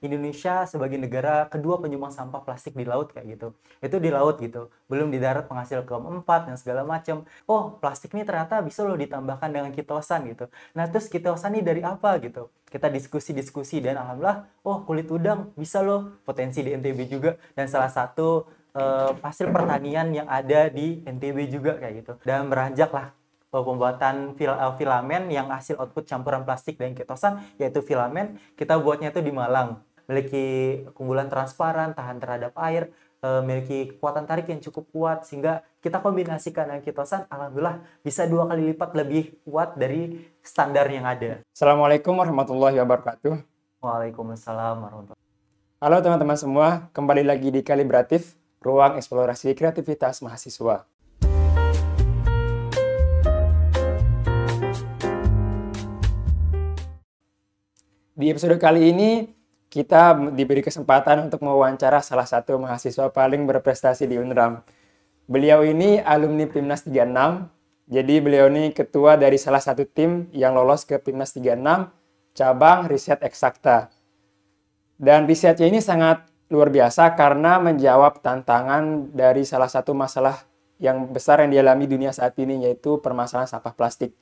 Indonesia sebagai negara kedua penyumbang sampah plastik di laut kayak gitu. Itu di laut gitu, belum di darat penghasil keempat dan segala macam. Oh, plastik ini ternyata bisa loh ditambahkan dengan kitosan gitu. Nah, terus kitosan ini dari apa gitu? Kita diskusi-diskusi dan alhamdulillah, oh kulit udang bisa loh potensi di NTB juga, dan salah satu hasil pertanian yang ada di NTB juga kayak gitu. Dan beranjak lah pembuatan filamen yang hasil output campuran plastik dan ketosan, yaitu filamen. Kita buatnya itu di Malang, memiliki keunggulan transparan, tahan terhadap air, memiliki kekuatan tarik yang cukup kuat, sehingga kita kombinasikan dengan kitosan, alhamdulillah bisa 2 kali lipat lebih kuat dari standar yang ada. Assalamualaikum warahmatullahi wabarakatuh. Waalaikumsalam warahmatullahi wabarakatuh. Halo teman-teman semua, kembali lagi di Kalibratif, ruang eksplorasi kreativitas mahasiswa. Di episode kali ini, kita diberi kesempatan untuk mewawancara salah satu mahasiswa paling berprestasi di UNRAM. Beliau ini alumni PIMNAS 36, jadi beliau ini ketua dari salah satu tim yang lolos ke PIMNAS 36, cabang riset eksakta. Dan risetnya ini sangat luar biasa karena menjawab tantangan dari salah satu masalah yang besar yang dialami dunia saat ini, yaitu permasalahan sampah plastik.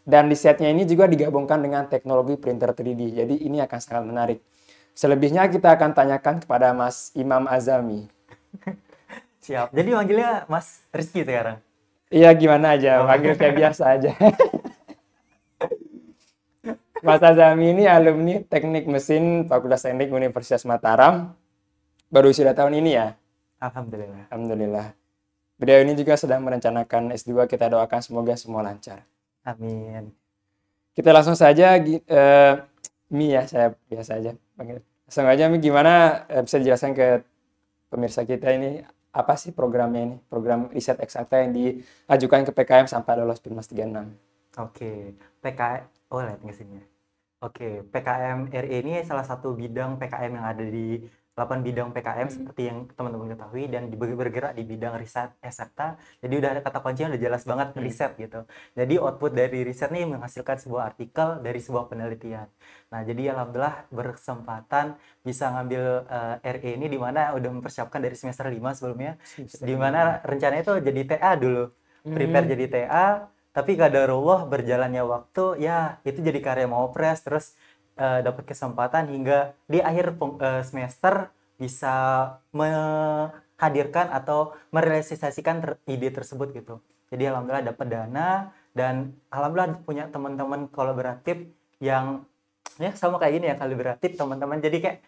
Dan risetnya ini juga digabungkan dengan teknologi printer 3D, jadi ini akan sangat menarik. Selebihnya kita akan tanyakan kepada Mas Imam Azami. Siap. Jadi manggilnya Mas Rizky sekarang? Iya, gimana aja, panggil kayak biasa aja. Mas Azami ini alumni Teknik Mesin Fakultas Teknik Universitas Mataram. Baru sudah tahun ini ya? Alhamdulillah. Alhamdulillah. Beliau ini juga sedang merencanakan S2, kita doakan semoga semua lancar. Amin. Kita langsung saja, Mi ya, saya biasa aja panggil. Langsung aja Mi, gimana bisa dijelaskan ke pemirsa kita ini, apa sih programnya ini? Program riset eksakta yang diajukan ke PKM sampai lolos PIMNAS 36. Oke, lihat ke sini. Oke, PKM RE ini salah satu bidang PKM yang ada di 8 bidang PKM seperti yang teman-teman ketahui, dan bergerak di bidang riset eksakta. Jadi udah ada kata kuncinya, udah jelas banget riset gitu. Jadi output dari riset ini menghasilkan sebuah artikel dari sebuah penelitian. Nah, jadi alhamdulillah berkesempatan bisa ngambil RE ini, di mana udah mempersiapkan dari semester 5 sebelumnya. Di mana rencananya itu jadi TA dulu. Prepare jadi TA, tapi qadarullah berjalannya waktu, ya itu jadi karya Mawapres, terus dapat kesempatan hingga di akhir semester bisa menghadirkan atau merealisasikan ide tersebut gitu. Jadi alhamdulillah dapat dana, dan alhamdulillah punya teman-teman kolaboratif yang ya sama kayak gini ya, kalibratif teman-teman. Jadi kayak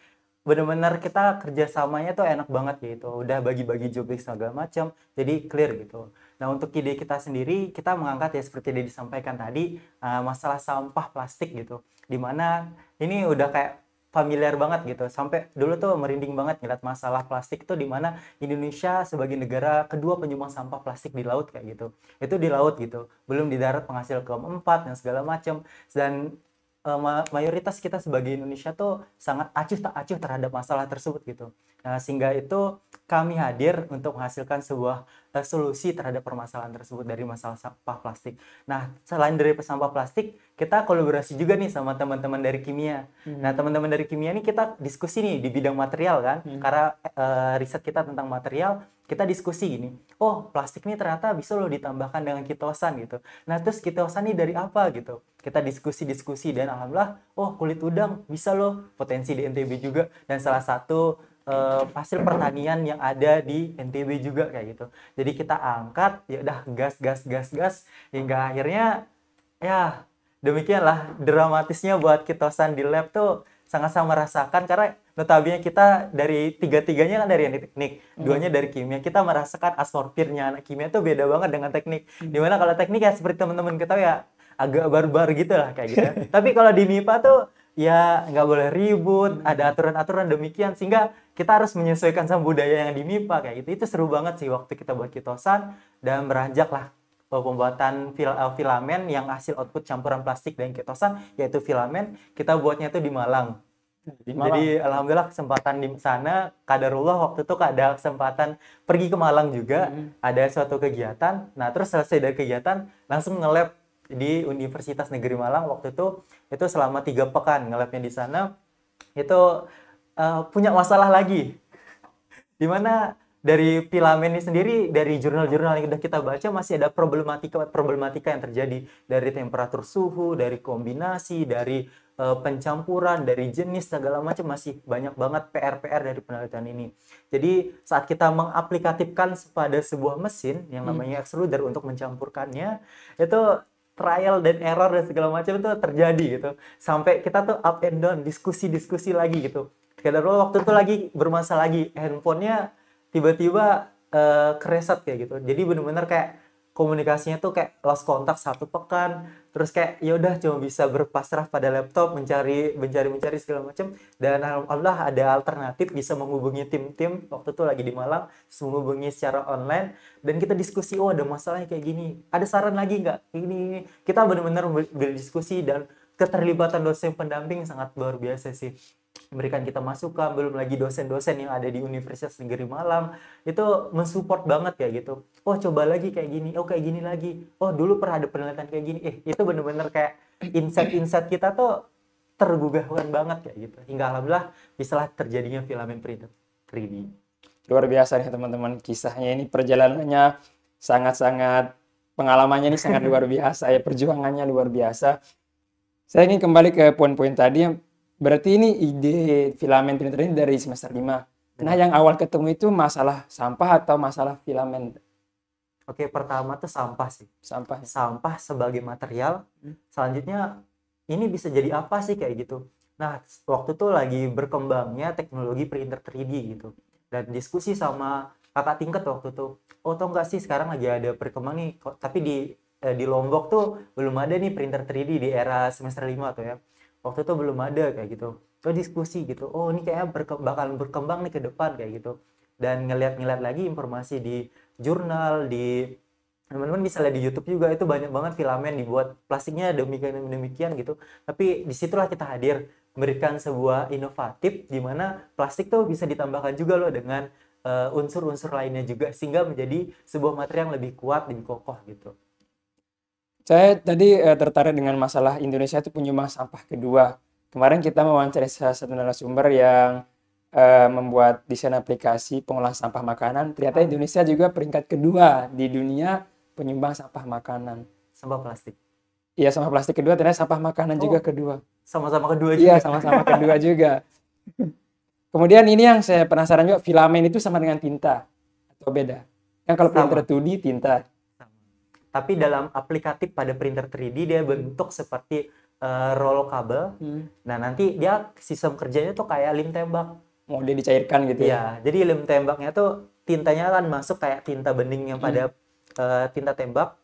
benar-benar kita kerjasamanya tuh enak banget gitu. Udah bagi-bagi job segala macam, jadi clear gitu. Nah, untuk ide kita sendiri, kita mengangkat ya seperti yang disampaikan tadi, masalah sampah plastik gitu. Dimana ini udah kayak familiar banget gitu. Sampai dulu tuh merinding banget ngeliat masalah plastik itu, dimana Indonesia sebagai negara kedua penyumbang sampah plastik di laut kayak gitu. Itu di laut gitu, belum di darat penghasil keempat dan segala macam. Dan mayoritas kita sebagai Indonesia tuh sangat acuh tak acuh terhadap masalah tersebut gitu. Nah, sehingga itu kami hadir untuk menghasilkan sebuah solusi terhadap permasalahan tersebut dari masalah sampah plastik. Nah, selain dari sampah plastik, kita kolaborasi juga nih sama teman-teman dari kimia. Nah, teman-teman dari kimia ini kita diskusi nih di bidang material kan, karena riset kita tentang material, kita diskusi gini, oh plastik ini ternyata bisa loh ditambahkan dengan kitosan gitu. Nah, terus kitosan ini dari apa gitu? Kita diskusi-diskusi, dan alhamdulillah, oh kulit udang bisa loh potensi di NTB juga, dan salah satu hasil pertanian yang ada di NTB juga kayak gitu. Jadi kita angkat, ya udah gas hingga akhirnya ya demikianlah dramatisnya buat kitosan di lab tuh sangat-sangat merasakan, karena notabene kita dari tiga-tiganya kan dari teknik, duanya dari kimia. Kita merasakan atmosfernya anak kimia tuh beda banget dengan teknik. Dimana kalau teknik ya seperti teman-teman kita ya agak barbar gitu lah kayak gitu. Tapi kalau di MIPA tuh ya nggak boleh ribut, ada aturan-aturan demikian, sehingga kita harus menyesuaikan sama budaya yang di MIPA kayak gitu. Itu seru banget sih waktu kita buat kitosan, dan beranjak lah pembuatan filamen yang hasil output campuran plastik dan kitosan, yaitu filamen. Kita buatnya itu di Malang. Jadi alhamdulillah kesempatan di sana, qadarullah waktu itu ada kesempatan pergi ke Malang juga, ada suatu kegiatan. Nah, terus selesai dari kegiatan langsung nge-lab di Universitas Negeri Malang waktu itu selama 3 pekan nge-labnya di sana. Itu punya masalah lagi. Dimana dari filamen ini sendiri, dari jurnal-jurnal yang sudah kita baca masih ada problematika yang terjadi dari temperatur suhu, dari kombinasi, dari pencampuran, dari jenis segala macam, masih banyak banget PR-PR dari penelitian ini. Jadi saat kita mengaplikatifkan pada sebuah mesin yang namanya extruder untuk mencampurkannya, itu trial dan error dan segala macam itu terjadi gitu. Sampai kita tuh up and down, diskusi-diskusi lagi gitu. Kadang waktu itu lagi bermasalah lagi, handphonenya tiba-tiba kereset kayak gitu. Jadi bener-bener kayak komunikasinya tuh kayak lost kontak 1 pekan. Terus kayak ya udah cuma bisa berpasrah pada laptop, mencari segala macam. Dan alhamdulillah ada alternatif, bisa menghubungi tim-tim waktu itu lagi di Malang, terus menghubungi secara online dan kita diskusi, oh ada masalahnya kayak gini, ada saran lagi nggak ini. Kita benar-benar berdiskusi dan keterlibatan dosen pendamping sangat luar biasa sih, memberikan kita masukan. Belum lagi dosen-dosen yang ada di Universitas Negeri Malang itu mensupport banget kayak gitu. Oh coba lagi kayak gini, oh kayak gini lagi, oh dulu pernah ada penelitian kayak gini. Itu bener-bener kayak insight-insight kita tuh tergugahkan banget kayak gitu, hingga alhamdulillah bisalah terjadinya filamen printer 3D. Luar biasa nih teman-teman, kisahnya ini, perjalanannya sangat-sangat, pengalamannya ini sangat luar biasa ya, perjuangannya luar biasa. Saya ingin kembali ke poin-poin tadi. Berarti ini ide filamen printer ini dari semester 5. Nah, yang awal ketemu itu masalah sampah atau masalah filamen? Oke, pertama tuh sampah sih. Sampah. Sampah sebagai material. Selanjutnya ini bisa jadi apa sih kayak gitu. Nah, waktu itu lagi berkembangnya teknologi printer 3D gitu. Dan diskusi sama kakak tingkat waktu itu. Oh, tau nggak sih sekarang lagi ada perkembangan nih. Tapi di Lombok tuh belum ada nih printer 3D di era semester 5 tuh ya. Waktu itu belum ada kayak gitu. Terus diskusi gitu. Oh, ini kayaknya bakal berkembang nih ke depan kayak gitu. Dan ngeliat lagi informasi di jurnal, di teman-teman bisa lihat di YouTube juga, itu banyak banget filamen dibuat plastiknya demikian gitu. Tapi disitulah kita hadir, memberikan sebuah inovatif di mana plastik tuh bisa ditambahkan juga loh dengan unsur-unsur lainnya juga, sehingga menjadi sebuah material yang lebih kuat, lebih kokoh gitu. Saya tadi tertarik dengan masalah Indonesia itu penyumbang sampah kedua. Kemarin kita mewawancarai salah satu narasumber yang membuat desain aplikasi pengolahan sampah makanan. Ternyata Indonesia juga peringkat kedua di dunia penyumbang sampah makanan. Sampah plastik. Iya, sampah plastik kedua, ternyata sampah makanan juga kedua. Sama-sama kedua juga. Iya, sama-sama kedua juga. Kemudian ini yang saya penasaran juga, filamen itu sama dengan tinta atau beda? Kan kalau printer 2D tinta. Tapi dalam aplikatif pada printer 3D dia bentuk seperti roll kabel. Nah, nanti dia sistem kerjanya tuh kayak lem tembak. Mau dia dicairkan gitu ya? Iya, jadi lem tembaknya tuh tintanya kan masuk kayak tinta bening yang pada tinta tembak.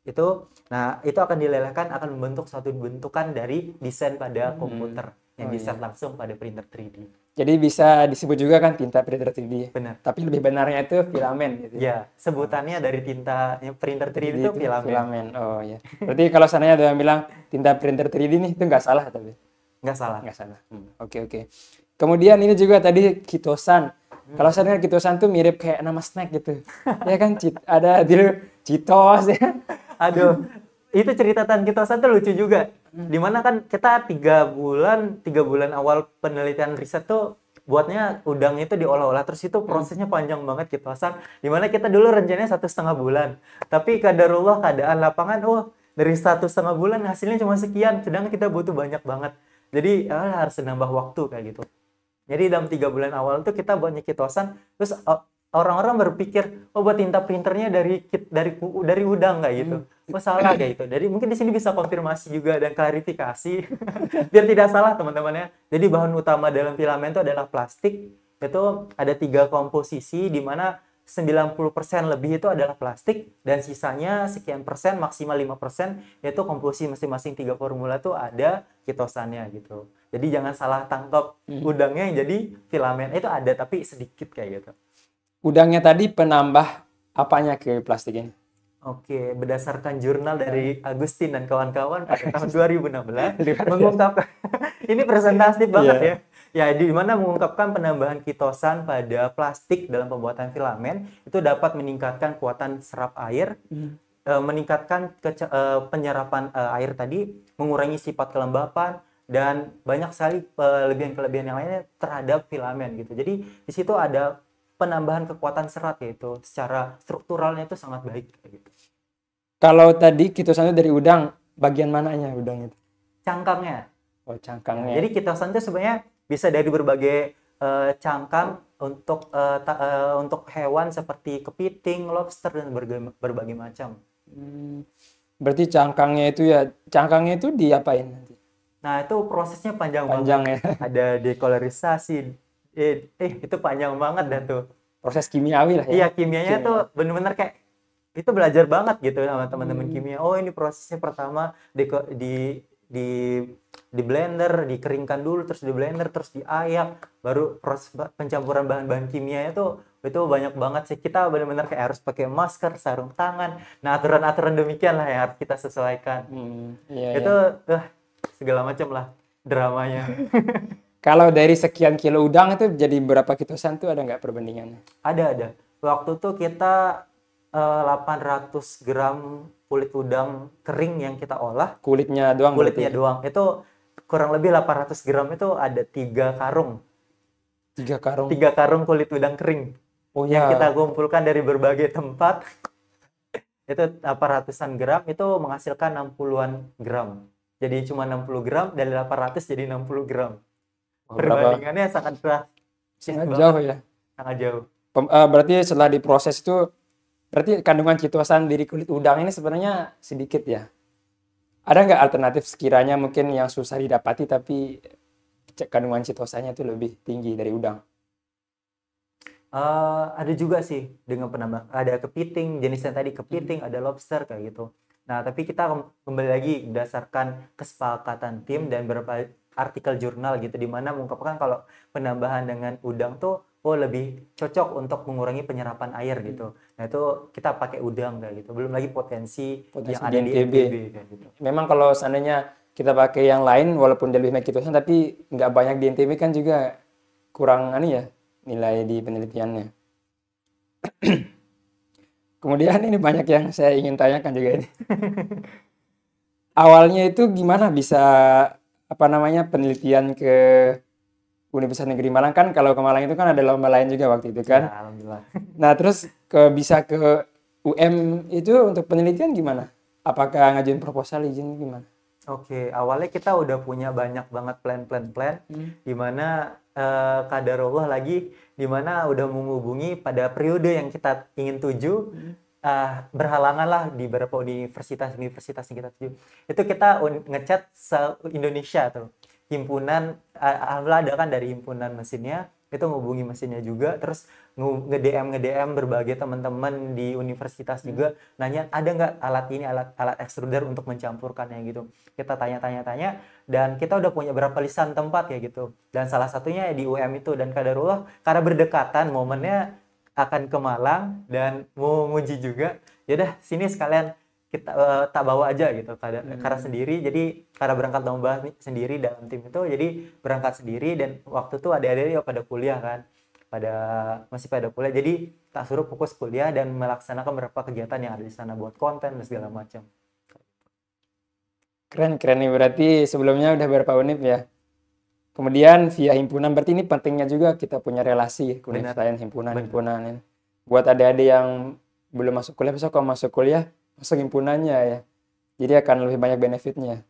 Itu, nah itu akan dilelehkan, akan membentuk suatu bentukan dari desain pada komputer yang diset langsung pada printer 3D. Jadi bisa disebut juga kan tinta printer 3D. Benar. Tapi lebih benarnya itu filamen gitu. Ya, sebutannya dari tinta printer 3D itu filamen. Oh ya. Berarti kalau sananya ada yang bilang tinta printer 3D nih, itu nggak salah tapi? Nggak salah. Nggak salah. Oke. Kemudian ini juga tadi kitosan. Kalau saya dengar kitosan tuh mirip kayak nama snack gitu. Ya kan, ada dulu Citos ya. Aduh, itu cerita tentang kitosan tuh lucu juga. Dimana kan kita 3 bulan awal penelitian riset tuh buatnya udang itu diolah-olah, terus itu prosesnya panjang banget kitosan. Dimana kita dulu rencananya 1,5 bulan, tapi kadarullah keadaan lapangan, dari 1,5 bulan hasilnya cuma sekian, sedangkan kita butuh banyak banget. Jadi harus nambah waktu kayak gitu. Jadi dalam 3 bulan awal itu kita buatnya kitosan, terus orang-orang berpikir, buat tinta printernya dari udang kayak gitu. Salah kayak gitu. Jadi mungkin di sini bisa konfirmasi juga dan klarifikasi biar tidak salah teman-temannya. Jadi bahan utama dalam filamen itu adalah plastik. Itu ada 3 komposisi di mana 90% lebih itu adalah plastik dan sisanya sekian persen, maksimal 5% yaitu komposisi masing-masing 3 formula itu ada kitosannya gitu. Jadi jangan salah tangkap udangnya yang jadi filamen. Itu ada tapi sedikit kayak gitu. Udangnya tadi penambah apanya ke plastik ini? Oke, berdasarkan jurnal dari Agustin dan kawan-kawan pada tahun 2016 mengungkapkan ini presentatif banget ya. Ya, di mana mengungkapkan penambahan kitosan pada plastik dalam pembuatan filamen itu dapat meningkatkan kekuatan serap air, meningkatkan penyerapan air tadi, mengurangi sifat kelembapan, dan banyak sekali kelebihan-kelebihan yang lainnya terhadap filamen gitu. Jadi di situ ada penambahan kekuatan serat, yaitu secara strukturalnya itu sangat baik gitu. Kalau tadi kitosan itu dari udang, bagian mananya udang itu? Cangkangnya. Oh, Ya, cangkangnya. jadi kitosan itu sebenarnya bisa dari berbagai cangkang untuk hewan seperti kepiting, lobster dan berbagai macam. Berarti cangkangnya itu diapain nanti? Nah, itu prosesnya panjang Panjang banget. ya. Ada dekolorisasi. Itu panjang banget dah tuh. Proses kimiawi lah ya. Iya, kimianya tuh bener-bener kayak itu belajar banget gitu sama teman-teman kimia. Oh, ini prosesnya pertama di di blender, dikeringkan dulu, terus di blender, terus diayak, baru proses pencampuran bahan-bahan kimianya tuh itu banyak banget sih. Kita benar-benar kayak harus pakai masker, sarung tangan. Nah, aturan-aturan demikian lah yang harus kita sesuaikan. Iya, Itu iya. segala macam lah dramanya. Kalau dari sekian kilo udang itu jadi berapa kitosan tuh ada nggak perbandingannya? Ada. Waktu itu kita 800 gram kulit udang kering yang kita olah. Kulitnya doang Kulitnya berarti? doang. Itu kurang lebih 800 gram itu ada 3 karung. 3 karung. 3 karung kulit udang kering. Oh Yang ya. kita kumpulkan dari berbagai tempat. Itu 800-an gram itu menghasilkan 60-an gram. Jadi cuma 60 gram, dari 800 jadi 60 gram. Oh, berapa? Perbandingannya sangat drastis Sangat banget. jauh ya. Sangat jauh. Berarti setelah diproses itu, berarti kandungan kitosan dari kulit udang ini sebenarnya sedikit ya. Ada nggak alternatif sekiranya mungkin yang susah didapati tapi kandungan kitosannya itu lebih tinggi dari udang? Ada juga sih dengan penambah, ada kepiting jenisnya tadi, kepiting, ada lobster kayak gitu. Nah, tapi kita kembali lagi berdasarkan kesepakatan tim dan beberapa artikel jurnal gitu, di mana mengungkapkan kalau penambahan dengan udang tuh lebih cocok untuk mengurangi penyerapan air gitu. Nah, itu kita pakai udang kayak gitu. Belum lagi potensi yang ada di DNTB. NTB kayak gitu. Memang kalau seandainya kita pakai yang lain walaupun dia lebih banyak kitosan tapi nggak banyak di NTB kan juga kurang ya nilai di penelitiannya. Kemudian ini banyak yang saya ingin tanyakan juga ini. Awalnya itu gimana bisa penelitian ke Universitas Negeri Malang, kan kalau ke Malang itu kan ada lomba lain juga waktu itu kan. Ya, alhamdulillah. Nah, terus bisa ke UM itu untuk penelitian gimana? Apakah ngajuin proposal izin gimana? Oke, awalnya kita udah punya banyak banget plan, di mana kadarullah lagi, di mana udah menghubungi pada periode yang kita ingin tuju, berhalangan lah di beberapa universitas yang kita tuju. Itu kita ngechat se-Indonesia tuh, himpunan, alhamdulillah ada kan dari himpunan mesinnya, itu menghubungi mesinnya juga, terus nge-DM berbagai teman-teman di universitas juga, nanya ada nggak alat ekstruder untuk mencampurkannya gitu. Kita tanya-tanya, dan kita udah punya berapa lisan tempat ya gitu, dan salah satunya di UM itu. Dan kadarullah karena berdekatan momennya akan ke Malang dan mau nguji juga, yaudah sini sekalian kita tak bawa aja gitu, karena sendiri. Jadi karena berangkat lomba sendiri dalam tim itu, jadi berangkat sendiri. Dan waktu itu adik-adik ya pada kuliah kan, masih pada kuliah, jadi tak suruh fokus kuliah dan melaksanakan beberapa kegiatan yang ada di sana, buat konten dan segala macam. Keren nih, berarti sebelumnya udah berapa univ ya. Kemudian via himpunan, berarti ini pentingnya juga kita punya relasi keuniversitasan, himpunan. Buat adik-adik yang belum masuk kuliah, besok kalau masuk kuliah masuk himpunannya ya. Jadi akan lebih banyak benefitnya.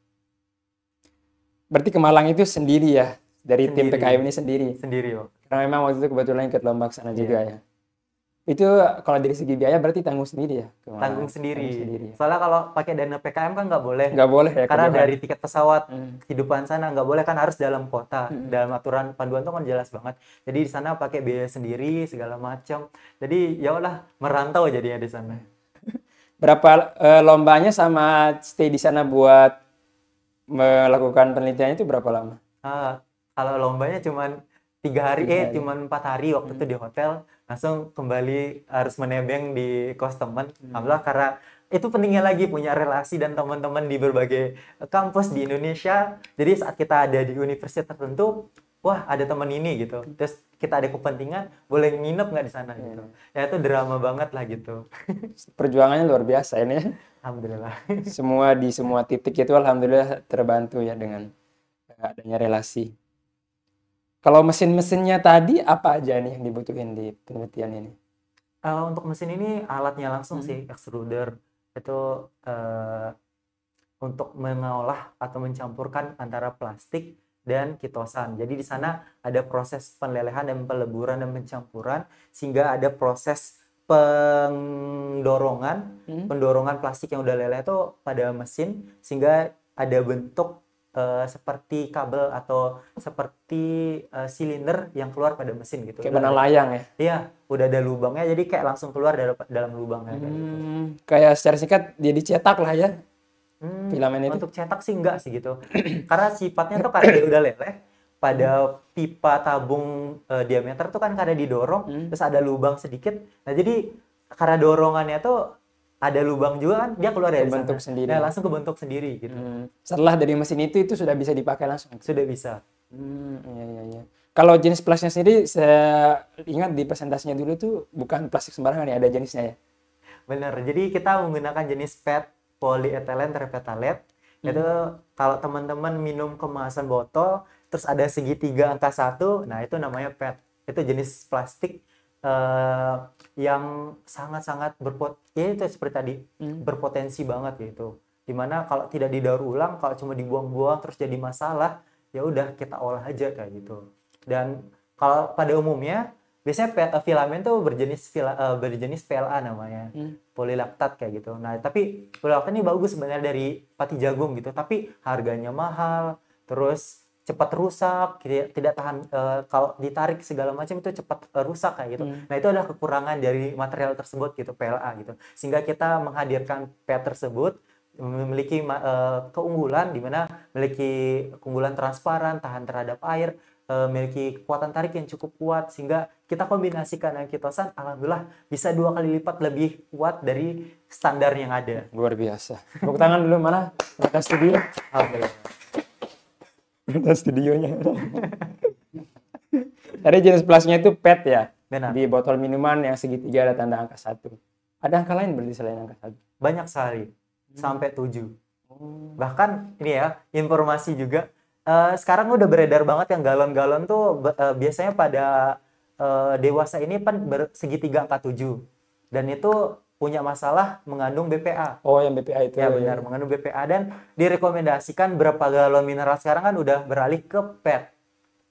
Berarti ke Malang itu sendiri ya, dari tim PKM ini sendiri. Sendiri, oh. Karena memang waktu itu kebetulan ikut lomba ke sana juga ya. Itu kalau dari segi biaya berarti tanggung sendiri ya? Tanggung sendiri. Soalnya kalau pakai dana PKM kan nggak boleh. Nggak boleh ya. Karena dari tiket pesawat, kehidupan sana nggak boleh kan, harus dalam kota. Dalam aturan panduan tuh kan jelas banget. Jadi di sana pakai biaya sendiri segala macam. Jadi ya udah merantau jadinya di sana. Berapa lombanya sama stay di sana buat melakukan penelitian itu berapa lama? Kalau lombanya cuman 3 hari, cuman 4 hari waktu itu di hotel, langsung kembali harus menebeng di kos teman. Alhamdulillah, karena itu pentingnya lagi punya relasi dan teman-teman di berbagai kampus di Indonesia. Jadi saat kita ada di universitas tertentu, wah ada teman ini gitu, terus kita ada kepentingan, boleh nginep nggak di sana gitu. Ya itu drama banget lah gitu. Perjuangannya luar biasa ini. Alhamdulillah. Di semua titik itu alhamdulillah terbantu ya dengan adanya relasi. Kalau mesin-mesinnya tadi apa aja nih yang dibutuhin di penelitian ini? Untuk mesin ini alatnya langsung sih, extruder itu untuk mengolah atau mencampurkan antara plastik dan kitosan. Jadi di sana ada proses penlelehan dan peleburan dan pencampuran sehingga ada proses pendorongan plastik yang udah leleh itu pada mesin sehingga ada bentuk seperti kabel atau seperti silinder yang keluar pada mesin gitu. Kayak benang layang ya? Iya, udah ada lubangnya jadi kayak langsung keluar dalam lubangnya kayak gitu. Kayak secara singkat dia dicetak lah ya. Filamen itu? Untuk cetak sih enggak sih gitu. Karena sifatnya tuh karena dia udah leleh, pada pipa tabung diameter tuh kan karena didorong, terus ada lubang sedikit. Nah jadi karena dorongannya tuh ada lubang juga kan, dia keluar dari Kebentuk sana. sendiri. Nah langsung kebentuk sendiri gitu. Setelah dari mesin itu sudah bisa dipakai langsung? Sudah bisa. Iya. Kalau jenis plastiknya sendiri, saya ingat di presentasinya dulu tuh bukan plastik sembarangan ya, ada jenisnya ya? Bener, jadi kita menggunakan jenis PET, polyethylene terephthalate. Itu kalau teman-teman minum kemasan botol, terus ada segitiga angka 1, nah itu namanya PET. Itu jenis plastik yang sangat-sangat itu seperti tadi, berpotensi banget gitu. Dimana kalau tidak didaur ulang, kalau cuma dibuang-buang terus jadi masalah, ya udah kita olah aja kayak gitu. Dan kalau pada umumnya biasanya filamen tuh berjenis PLA namanya, polilaktat kayak gitu. Nah tapi polilaktat ini bagus sebenarnya dari pati jagung gitu, tapi harganya mahal, terus cepat rusak, tidak tahan kalau ditarik segala macam itu cepat rusak kayak gitu. Nah itu adalah kekurangan dari material tersebut gitu, PLA gitu. Sehingga kita menghadirkan PET tersebut memiliki keunggulan di mana memiliki keunggulan transparan, tahan terhadap air, memiliki kekuatan tarik yang cukup kuat sehingga kita kombinasikan dengan kitosan, alhamdulillah bisa 2 kali lipat lebih kuat dari standar yang ada. Luar biasa. Tepuk tangan dulu, mana rekan studio? Alhamdulillah. Rekan studionya. Tadi jenis plastiknya itu PET ya? Benar. Di botol minuman yang segitiga ada tanda angka 1. Ada angka lain berarti selain angka 1? Banyak sekali, sampai 7. Bahkan ini ya, informasi juga, sekarang udah beredar banget yang galon-galon tuh biasanya pada dewasa ini kan segitiga angka 7. Dan itu punya masalah mengandung BPA. Oh, yang BPA itu. Ya benar, mengandung BPA dan direkomendasikan berapa galon mineral sekarang kan udah beralih ke PET.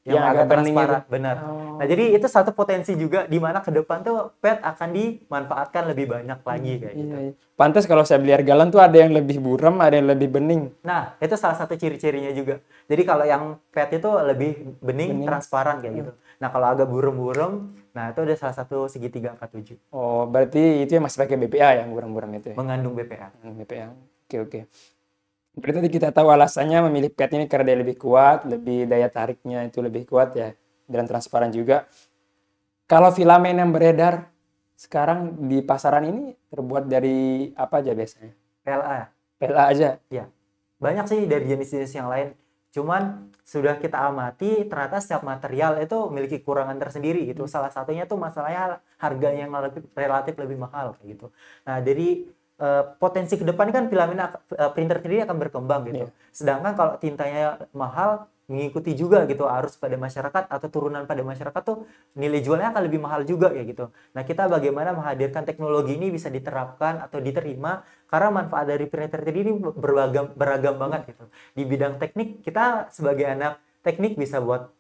Yang agak transparan, benar. Nah, jadi itu satu potensi juga di mana ke depan tuh PET akan dimanfaatkan lebih banyak lagi kayak gitu. Iya. Pantas kalau saya beli air galon tuh ada yang lebih buram, ada yang lebih bening. Nah, itu salah satu ciri-cirinya juga. Jadi kalau yang PET itu lebih bening. Transparan kayak gitu. Nah, kalau agak buram-buram, nah itu udah salah satu segitiga angka 7. Oh, berarti itu yang masih pakai BPA yang buram-buram itu ya? Mengandung BPA. BPA. Oke. Berarti tadi kita tahu alasannya memilih PET ini karena dia lebih kuat, lebih daya tariknya itu lebih kuat ya, dan transparan juga. Kalau filamen yang beredar sekarang di pasaran ini terbuat dari apa aja biasanya? PLA. PLA aja? Ya, banyak sih dari jenis-jenis yang lain. Cuman sudah kita amati ternyata setiap material itu memiliki kekurangan tersendiri gitu. Salah satunya tuh masalahnya harganya yang relatif lebih mahal kayak gitu. Nah, dari potensi ke depan kan filamen printer sendiri akan berkembang gitu. Sedangkan kalau tintanya mahal mengikuti juga gitu arus pada masyarakat atau turunan pada masyarakat tuh nilai jualnya akan lebih mahal juga ya gitu. Nah, kita bagaimana menghadirkan teknologi ini bisa diterapkan atau diterima karena manfaat dari printer 3D ini beragam banget gitu. Di bidang teknik kita sebagai anak teknik bisa buat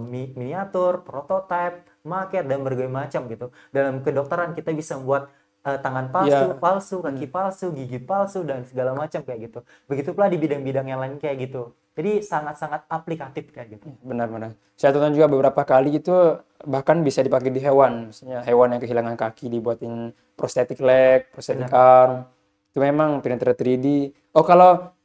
miniatur, prototipe, maket dan berbagai macam gitu. Dalam kedokteran kita bisa buat tangan palsu, kaki palsu, gigi palsu dan segala macam kayak gitu. Begitu pula di bidang-bidang yang lain kayak gitu. Jadi sangat-sangat aplikatif kayak gitu. Benar-benar. Saya tonton juga beberapa kali itu bahkan bisa dipakai di hewan. Misalnya hewan yang kehilangan kaki dibuatin prosthetic leg, prosthetic arm. Itu memang printer 3D. Oh, kalau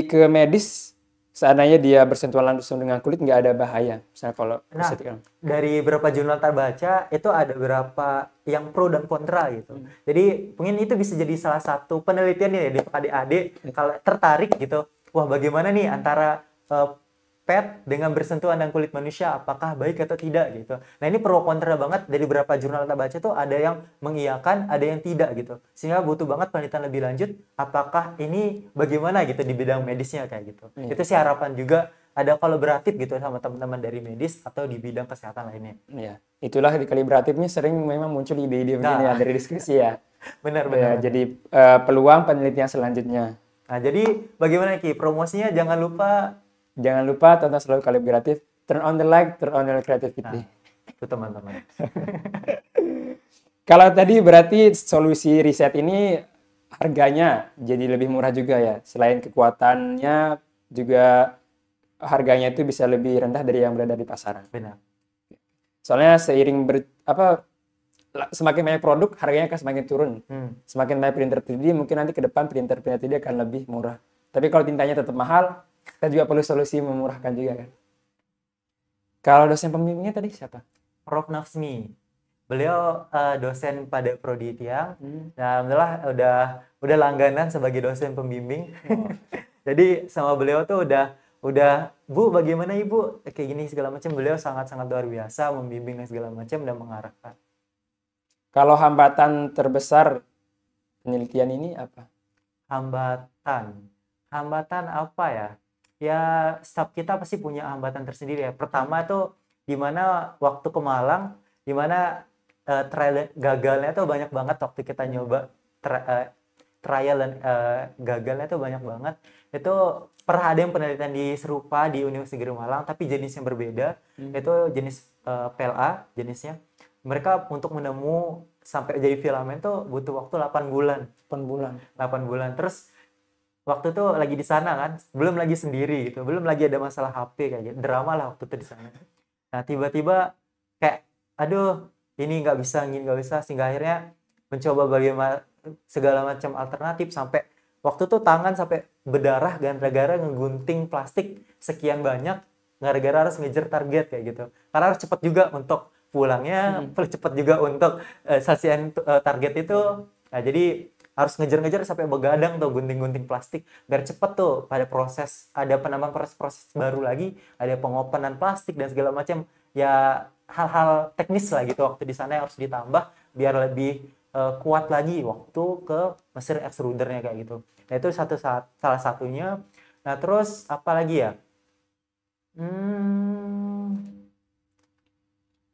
ke medis seandainya dia bersentuhan langsung dengan kulit nggak ada bahaya. Misalnya kalau prosthetic arm. Dari beberapa jurnal terbaca itu ada beberapa yang pro dan kontra gitu. Jadi mungkin itu bisa jadi salah satu penelitian ya di adik-adik kalau tertarik gitu. Wah, bagaimana nih antara PET dengan bersentuhan dengan kulit manusia, apakah baik atau tidak gitu. Nah, ini pro kontra banget dari beberapa jurnal kita baca tuh ada yang mengiyakan, ada yang tidak gitu. Sehingga butuh banget penelitian lebih lanjut apakah ini bagaimana gitu di bidang medisnya kayak gitu. Itu sih harapan juga ada kolaboratif gitu sama teman-teman dari medis atau di bidang kesehatan lainnya. Ya, itulah di kolaboratifnya sering memang muncul ide-ide begini ya dari diskusi ya. Benar. Ya, jadi peluang penelitian selanjutnya. Nah, jadi bagaimana Ki? Promosinya jangan lupa. Jangan lupa tonton selalu kolaboratif. Turn on the light, turn on your creativity. Itu teman-teman. Kalau tadi berarti solusi riset ini harganya jadi lebih murah juga ya. Selain kekuatannya juga harganya itu bisa lebih rendah dari yang berada di pasaran. Benar. Soalnya seiring semakin banyak produk, harganya akan semakin turun. Semakin banyak printer 3D, mungkin nanti ke depan printer 3D akan lebih murah. Tapi kalau tintanya tetap mahal, kita juga perlu solusi memurahkan juga kan. Kalau dosen pembimbingnya tadi siapa? Prof. Nafsmi. Beliau dosen pada Prodi Tiang. Nah, alhamdulillah udah langganan sebagai dosen pembimbing. Oh. Jadi sama beliau tuh udah Bu, bagaimana Ibu? Kayak gini segala macam. Beliau sangat-sangat luar biasa membimbing dan segala macam dan mengarahkan. Kalau hambatan terbesar penelitian ini apa? Hambatan apa ya? Ya, staff kita pasti punya hambatan tersendiri ya. Pertama tuh gimana waktu ke Malang, gimana trial gagalnya tuh banyak banget waktu kita nyoba trial dan gagalnya tuh banyak banget. Itu pernah ada yang penelitian di serupa di Universitas Negeri Malang tapi jenis yang berbeda. Itu jenis PLA jenisnya. Mereka untuk menemu sampai jadi filamen tuh butuh waktu 8 bulan. 8 bulan. Terus waktu itu lagi di sana kan, belum lagi sendiri gitu. Belum lagi ada masalah HP kayak gitu. Drama lah waktu itu di sana. Nah, tiba-tiba kayak aduh, ini nggak bisa sehingga akhirnya mencoba bagaimana segala macam alternatif sampai waktu itu tangan sampai berdarah gara-gara ngegunting plastik sekian banyak gara-gara harus ngejar target kayak gitu. Karena harus cepat juga untuk pulangnya, cepat juga untuk sasaran target itu. Nah, jadi harus ngejar-ngejar sampai begadang tuh gunting-gunting plastik biar cepet tuh pada proses, ada penambahan proses baru lagi, ada pengopenan plastik dan segala macam ya, hal-hal teknis lah gitu waktu di sana yang harus ditambah biar lebih kuat lagi waktu ke mesin extrudernya kayak gitu. Nah, itu salah satunya. Nah, terus apa lagi ya?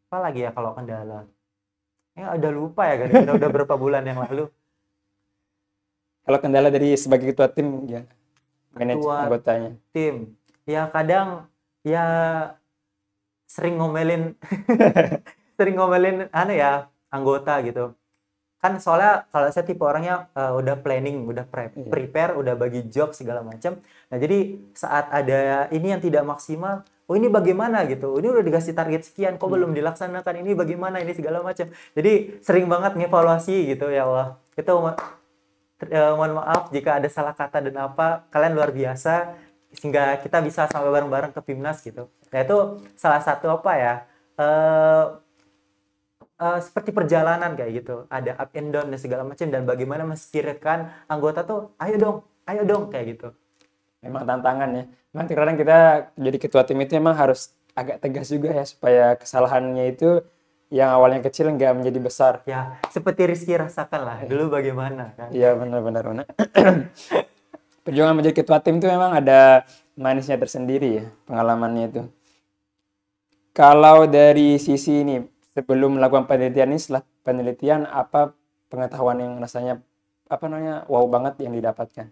Apa lagi ya kalau kendala? Ya udah lupa ya, gara-gara udah berapa bulan yang lalu. Kalau kendala dari sebagai ketua tim ya, manage anggotanya. Tim. Ya kadang ya sering ngomelin anggota gitu. Kan soalnya kalau saya tipe orangnya udah planning, udah prepare, udah bagi job segala macam. Nah, jadi saat ada ini yang tidak maksimal, oh ini bagaimana gitu, ini udah dikasih target sekian kok belum dilaksanakan, ini bagaimana, ini segala macam. Jadi sering banget ngevaluasi gitu ya Allah. Itu mohon maaf jika ada salah kata dan apa, kalian luar biasa sehingga kita bisa sampai bareng-bareng ke Pimnas gitu. Nah, itu salah satu apa ya, seperti perjalanan kayak gitu, ada up and down dan segala macam, dan bagaimana menginspirasikan anggota tuh ayo dong kayak gitu. Memang tantangan ya. Memang kadang kita jadi ketua tim itu memang harus agak tegas juga ya supaya kesalahannya itu yang awalnya kecil nggak menjadi besar. Ya, seperti Rizky rasakan lah dulu bagaimana kan. Iya, benar. Perjuangan menjadi ketua tim itu memang ada manisnya tersendiri ya, pengalamannya itu. Kalau dari sisi ini, sebelum melakukan penelitian ini, setelah penelitian, apa pengetahuan yang rasanya wow banget yang didapatkan?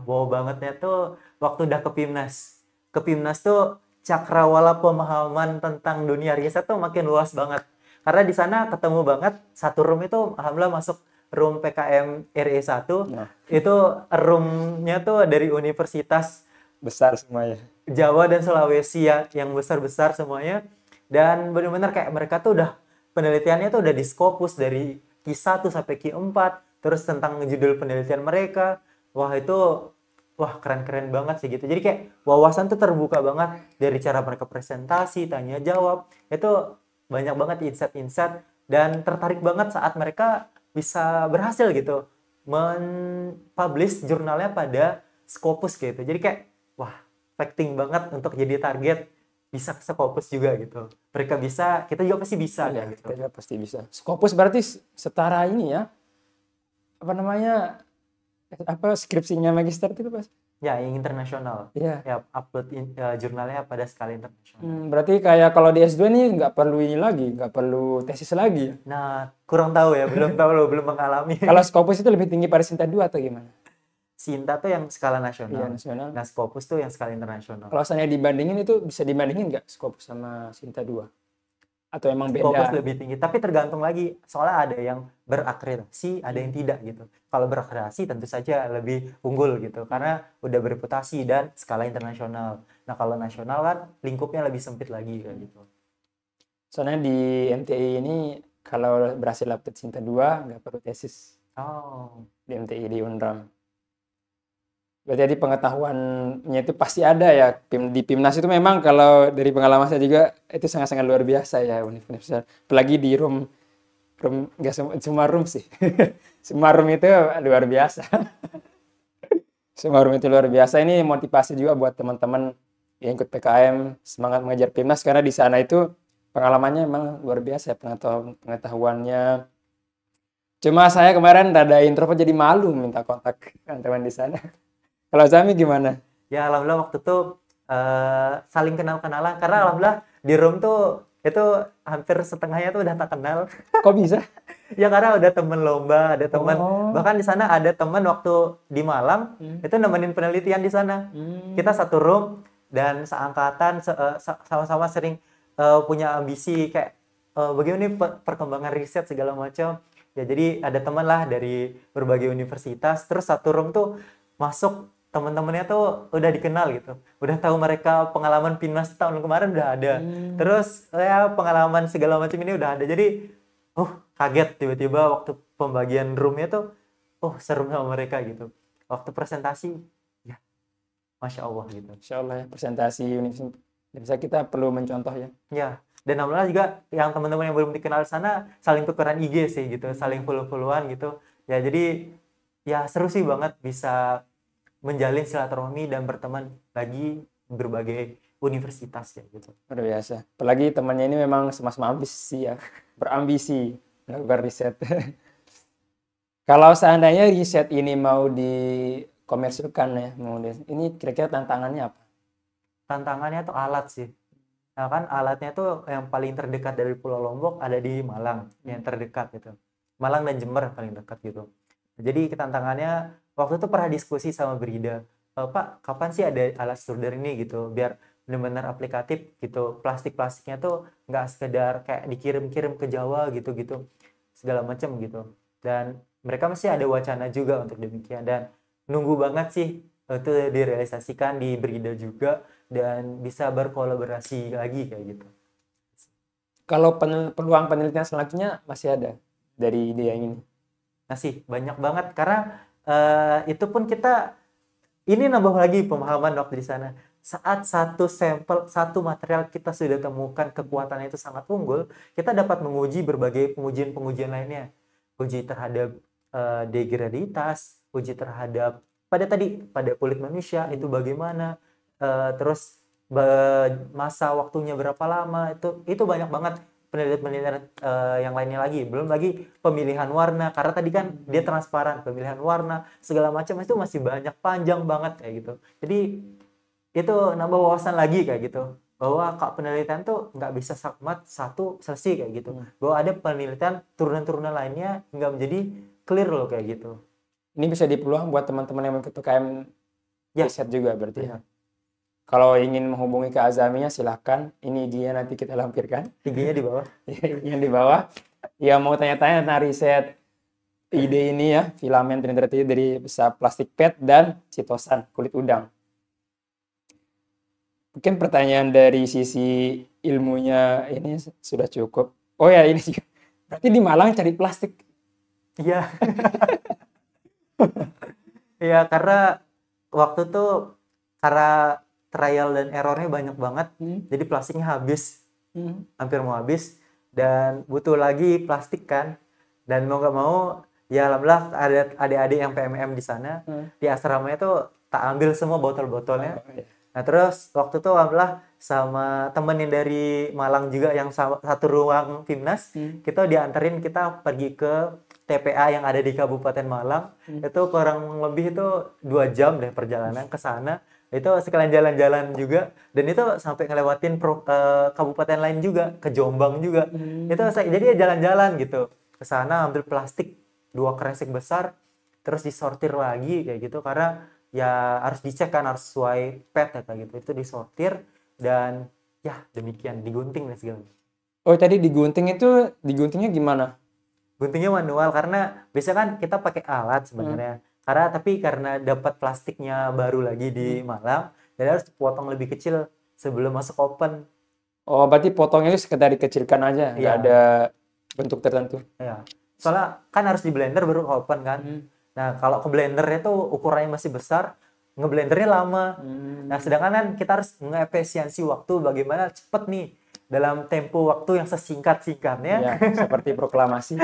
Wow bangetnya tuh waktu udah ke Pimnas. Ke Pimnas tuh cakrawala pemahaman tentang dunia riset tuh makin luas banget. Karena di sana ketemu banget satu room itu, alhamdulillah masuk room PKM RE1. Nah. Itu roomnya tuh dari universitas besar semuanya. Jawa dan Sulawesi ya, yang besar-besar semuanya. Dan benar-benar kayak mereka tuh udah penelitiannya tuh udah di Scopus dari Q1 sampai Q4, terus tentang judul penelitian mereka. Wah, itu keren-keren banget sih gitu. Jadi kayak wawasan tuh terbuka banget dari cara mereka presentasi, tanya jawab. Itu banyak banget insight-insight dan tertarik banget saat mereka bisa berhasil gitu men-publish jurnalnya pada Scopus gitu. Jadi kayak fighting banget untuk jadi target bisa ke Scopus juga gitu. Mereka bisa, kita juga pasti bisa ya, gitu. Kita juga pasti bisa. Scopus berarti setara ini ya. Skripsinya magister itu pas? Ya, yang internasional. Iya. Ya, upload jurnalnya pada skala internasional. Berarti kayak kalau di S2 nih nggak perlu ini lagi, nggak perlu tesis lagi. Nah, kurang tahu ya, belum tahu loh, belum mengalami. Kalau Scopus itu lebih tinggi pada Sinta 2 atau gimana? Sinta tuh yang skala Iya, nasional. nasional. Nah, Scopus tuh yang skala internasional. Kalau saya dibandingin itu bisa dibandingin nggak Scopus sama Sinta 2? Atau emang Scopus beda? lebih tinggi, tapi tergantung lagi. Soalnya ada yang berakreditasi, ada yang tidak gitu. Kalau berakreditasi tentu saja lebih unggul gitu, karena udah bereputasi dan skala internasional. Nah, kalau nasional kan lingkupnya lebih sempit lagi kayak gitu. Soalnya di MTI ini kalau berhasil dapet Sinta 2 nggak perlu tesis Oh, di MTI di Unram. Berarti jadi pengetahuannya itu pasti ada ya. Di PIMNAS itu memang kalau dari pengalaman saya juga itu sangat-sangat luar biasa ya universitas. Apalagi di room nggak semua room sih. Semua room itu luar biasa. Semua room itu luar biasa. Ini motivasi juga buat teman-teman yang ikut PKM semangat mengejar PIMNAS karena di sana itu pengalamannya memang luar biasa ya, pengetahuannya. Cuma saya kemarin rada introvert jadi malu minta kontak teman-teman di sana. Kalau Zami gimana? ya alhamdulillah waktu itu saling kenal-kenalan, karena alhamdulillah di room tuh itu hampir setengahnya tuh udah tak kenal. Kok bisa? Ya karena udah temen lomba, ada temen, Oh. bahkan di sana ada temen waktu di Malang itu nemenin penelitian di sana. Kita satu room dan seangkatan, sama-sama sering punya ambisi kayak bagaimana nih perkembangan riset segala macam. Ya jadi ada teman lah dari berbagai universitas, terus satu room tuh masuk teman-temannya tuh udah dikenal gitu, udah tahu mereka pengalaman PIMNAS tahun kemarin udah ada, terus ya pengalaman segala macam ini udah ada. Jadi kaget tiba-tiba waktu pembagian roomnya tuh seru sama mereka gitu. Waktu presentasi ya Masya Allah gitu. Insya Allah ya, presentasi universitas kita perlu mencontoh ya. Ya, dan alhamdulillah juga yang teman-teman yang belum dikenal sana saling tukeran IG sih gitu, saling follow-followan gitu. Ya jadi ya seru sih banget bisa menjalin silaturahmi dan berteman lagi berbagai universitas ya gitu. Luar biasa. Apalagi temannya ini memang sama-sama ambisi ya, berambisi melakukan riset. Kalau seandainya riset ini mau dikomersilkan ya, ini kira-kira tantangannya apa? Tantangannya tuh alat sih. Nah kan alatnya tuh yang paling terdekat dari Pulau Lombok ada di Malang, yang terdekat gitu. Malang dan Jember paling dekat gitu. Jadi tantangannya waktu itu pernah diskusi sama Brida, Pak kapan sih ada alat extruder ini gitu, biar benar-benar aplikatif gitu. Plastiknya tuh nggak sekedar kayak dikirim-kirim ke Jawa gitu-gitu segala macam gitu. Dan mereka masih ada wacana juga untuk demikian, dan nunggu banget sih itu direalisasikan di Brida juga dan bisa berkolaborasi lagi kayak gitu. Kalau peluang penelitian selanjutnya masih ada dari ide yang ini? Masih banyak banget, karena itu pun kita ini nambah lagi pemahaman waktu di sana. Saat satu sampel, satu material kita sudah temukan kekuatannya itu sangat unggul, kita dapat menguji berbagai pengujian-pengujian lainnya. Uji terhadap degraditas, uji terhadap pada kulit manusia itu bagaimana, terus masa waktunya berapa lama, itu banyak banget penelitian-penelitian yang lainnya lagi. Belum lagi pemilihan warna, karena tadi kan dia transparan, pemilihan warna segala macam itu masih banyak, panjang banget kayak gitu. Jadi itu nambah wawasan lagi kayak gitu, bahwa penelitian tuh nggak bisa sakmat satu selesai kayak gitu, bahwa ada penelitian turunan-turunan lainnya hingga menjadi clear loh kayak gitu. Ini bisa dipeluang buat teman-teman yang ikut PKM Ya. riset juga berarti ya. Ya. Kalau ingin menghubungi ke Azaminya silahkan. Ini dia nanti kita lampirkan. IG-nya di bawah. Yang di bawah. Ya mau tanya-tanya tentang riset ide ini ya, filamen penetratif dari plastik PET dan sitosan kulit udang. Mungkin pertanyaan dari sisi ilmunya ini sudah cukup. Oh ya ini juga. Berarti di Malang cari plastik. Iya. Ya karena waktu tuh karena trial dan errornya banyak banget, jadi plastiknya habis, hampir mau habis, dan butuh lagi plastik kan, dan mau nggak mau ya alhamdulillah ada adik-adik yang PMM di sana, di asramanya tuh tak ambil semua botol-botolnya, Nah terus waktu itu alhamdulillah sama temen yang dari Malang juga yang satu ruang Pimnas, kita dianterin, kita pergi ke TPA yang ada di Kabupaten Malang. Itu kurang lebih itu 2 jam deh perjalanan ke sana. Itu sekalian jalan-jalan juga, dan itu sampai ngelewatin kabupaten lain juga, ke Jombang juga. Itu jadi ya jalan-jalan gitu ke sana, ambil plastik 2 kresek besar, terus disortir lagi kayak gitu, karena ya harus dicek kan, harus sesuai PET ya kayak gitu. Itu disortir dan ya demikian digunting dan segala. Oh, tadi diguntingnya gimana? Guntingnya manual karena biasanya kan kita pakai alat sebenarnya. Karena dapat plastiknya baru lagi di Malang, jadi harus dipotong lebih kecil sebelum masuk oven. Oh, berarti potongnya itu sekedar dikecilkan aja, nggak Iya. ada bentuk tertentu. Ya. Soalnya kan harus di blender baru ke oven kan. Nah, kalau ke blendernya tuh ukurannya masih besar, ngeblendernya lama. Nah, sedangkan kan kita harus mengefisiensi waktu, bagaimana cepet nih dalam tempo waktu yang sesingkat-singkatnya Ya, seperti proklamasi.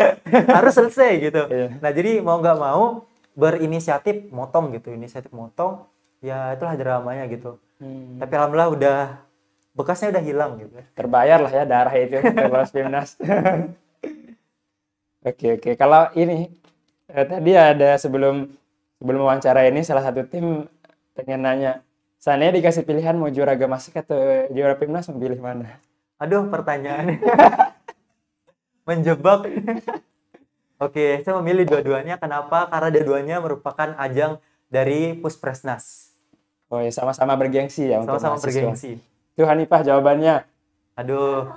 harus selesai gitu. Iya. Nah, jadi mau nggak mau inisiatif motong, ya itulah dramanya gitu. Tapi alhamdulillah bekasnya udah hilang gitu. Terbayar lah ya darah itu ke Bolas Pimnas. Oke. Kalau ini tadi ada sebelum wawancara ini salah satu tim pengen nanya, seandainya dikasih pilihan mau juara Gamasik atau juara Pimnas, memilih mana? Aduh, pertanyaannya menjebak. Oke, saya memilih dua-duanya. Kenapa? Karena dua-duanya merupakan ajang dari Puspresnas. Oh ya, sama-sama bergengsi ya untuk Sama-sama mahasiswa. bergengsi. Itu Hanifah jawabannya. Aduh,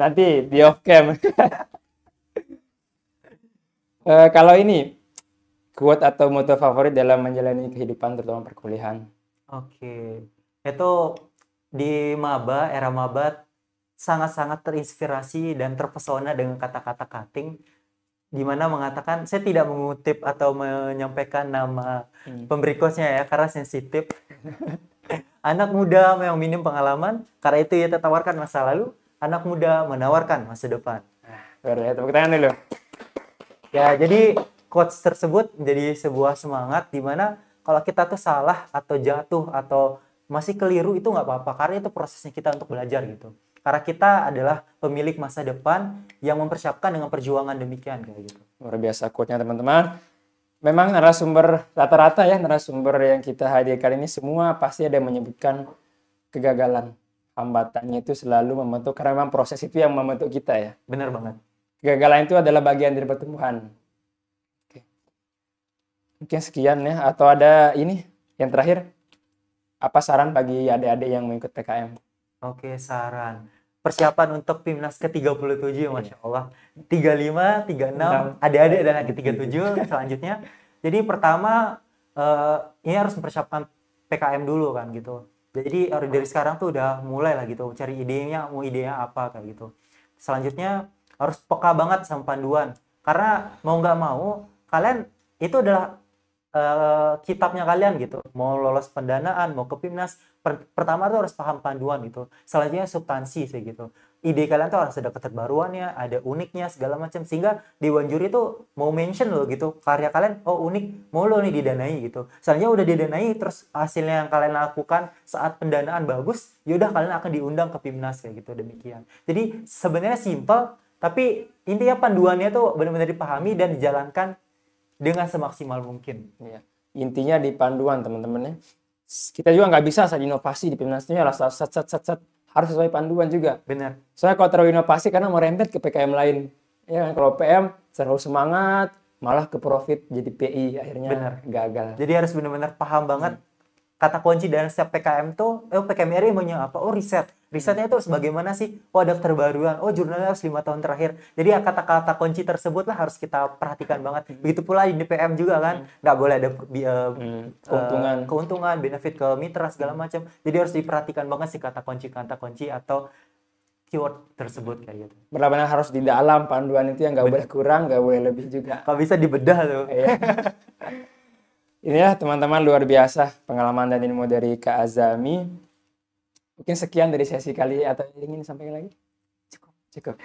Nanti di off cam. Kalau ini, quote atau moto favorit dalam menjalani kehidupan terutama perkuliahan? oke. Itu di era maba sangat-sangat terinspirasi dan terpesona dengan kata-kata cutting, di mana mengatakan, saya tidak mengutip atau menyampaikan nama pemberi quotes-nya ya, karena sensitif. Anak muda yang minim pengalaman, karena itu ia tertawarkan masa lalu, anak muda menawarkan masa depan. Boleh, tepuk tangan dulu. Ya, jadi quotes tersebut menjadi sebuah semangat di mana kalau kita tuh salah atau jatuh atau masih keliru itu nggak apa-apa, karena itu prosesnya kita untuk belajar gitu. Karena kita adalah pemilik masa depan yang mempersiapkan dengan perjuangan demikian kayak gitu. Luar biasa quote-nya teman-teman. Memang rata-rata ya narasumber yang kita hadirkan ini semua pasti ada yang menyebutkan kegagalan. Hambatannya itu selalu membentuk, karena memang proses itu yang membentuk kita ya. Benar banget. Kegagalan itu adalah bagian dari pertumbuhan. Oke. Mungkin sekian ya, atau ada ini yang terakhir, apa saran bagi adik-adik yang mengikut PKM? Oke, saran. Persiapan untuk Pimnas ke-37 ya, Masya Allah. 35, 36, adik-adik dan ke-37 selanjutnya. Jadi pertama, ini harus mempersiapkan PKM dulu kan gitu. Jadi dari sekarang tuh udah mulai lah gitu, cari idenya, mau idenya apa kayak gitu. Selanjutnya harus peka banget sama panduan. Karena mau nggak mau, kalian itu adalah kitabnya kalian gitu. Mau lolos pendanaan, mau ke Pimnas, pertama tuh harus paham panduan gitu. Selanjutnya substansi sih gitu. Ide kalian tuh harus ada keterbaruannya, ada uniknya segala macam, sehingga Dewan Juri tuh mau mention loh gitu karya kalian, oh unik, mau lo nih didanai gitu. Selanjutnya udah didanai, terus hasilnya yang kalian lakukan saat pendanaan bagus, yaudah kalian akan diundang ke Pimnas kayak gitu, demikian. Jadi sebenarnya simple, tapi intinya panduannya tuh benar-benar dipahami dan dijalankan dengan semaksimal mungkin. Ya. Intinya di panduan teman-teman ya. Kita juga nggak bisa asal inovasi di Pimnas itu ya, set, harus sesuai panduan juga. Benar. Soalnya kalau terlalu inovasi karena merembet ke PKM lain. Ya kan, kalau PM terlalu semangat, malah ke profit jadi PI, akhirnya gagal. Jadi harus benar-benar paham banget kata kunci dalam setiap PKM tuh, PKMRI maunya apa? Oh, riset. Risetnya itu bagaimana sih? Oh, ada keterbaruan. Oh, jurnalnya harus 5 tahun terakhir. Jadi kata-kata kunci tersebut lah harus kita perhatikan banget. Begitu pula di DPM juga kan. Nggak boleh ada keuntungan, benefit ke mitra segala macam. Jadi harus diperhatikan banget sih kata kunci atau keyword tersebut kayak gitu. Benar-benar harus di dalam panduan itu yang nggak boleh kurang, nggak boleh lebih juga. Kalau bisa dibedah tuh. Ini ya teman-teman, luar biasa pengalaman dan ilmu dari Kak Azami. Mungkin sekian dari sesi kali, atau ingin sampaikan lagi? Cukup. Cukup.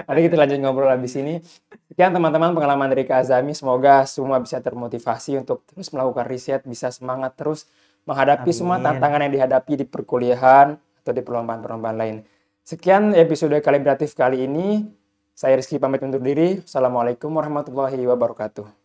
Nanti kita lanjut ngobrol habis ini. Sekian teman-teman pengalaman dari Kak Azami. Semoga semua bisa termotivasi untuk terus melakukan riset, bisa semangat terus menghadapi semua Amin. tantangan yang dihadapi di perkuliahan atau di perlombaan-perlombaan lain. Sekian episode Kalibratif kali ini. Saya Rizky pamit undur diri. Assalamualaikum warahmatullahi wabarakatuh.